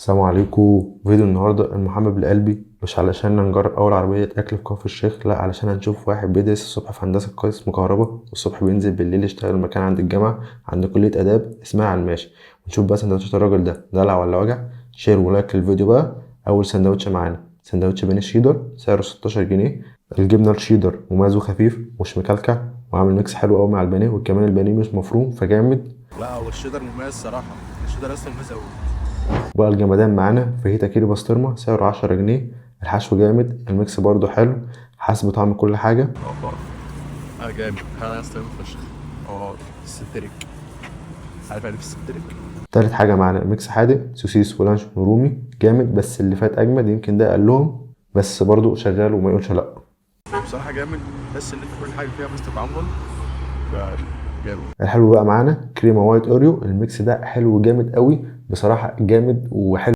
السلام عليكم. فيديو النهارده المحبب لقلبي، مش علشان نجرب اول عربيه اكل في كفر الشيخ، لا، علشان هنشوف واحد بيدرس الصبح في هندسه قسم كهرباء، والصبح بينزل بالليل يشتغل مكان عند الجامعه عند كليه اداب اسمها علماشي. ونشوف بقى سندوتشات الراجل ده دلع ولا وجع. شير ولايك للفيديو بقى. اول سندوتش معانا سندوتش بانيه شيدر سعره 16 جنيه. الجبنه الشيدر مميز وخفيف ومش مكلكع، وعامل ميكس حلو قوي مع البانيه، وكمان البانيه مش مفروم فجامد. لا، هو الشيدر مميز صراحة. الشيدر اصلا مميز اوي. وبقى الجمدان معانا فاهيتا كيري بسطرمة سعره 10 جنيه. الحشو جامد، الميكس برضو حلو، حسب طعم كل حاجة. جامد. انا اصلا فشخ. السنتريك. عارف السنتريك. تالت حاجة معانا ميكس حادق سوسيس ولانشون ورومي جامد، بس اللي فات أجمد، يمكن ده قلهم بس برضو شغال وما يقولش لأ. بصراحة جامد، بس ان انت كل حاجة فيها مستطعمة. جامد. الحلو بقى معانا كريمة وايت أوريو، الميكس ده حلو جامد قوي بصراحة، جامد وحلو.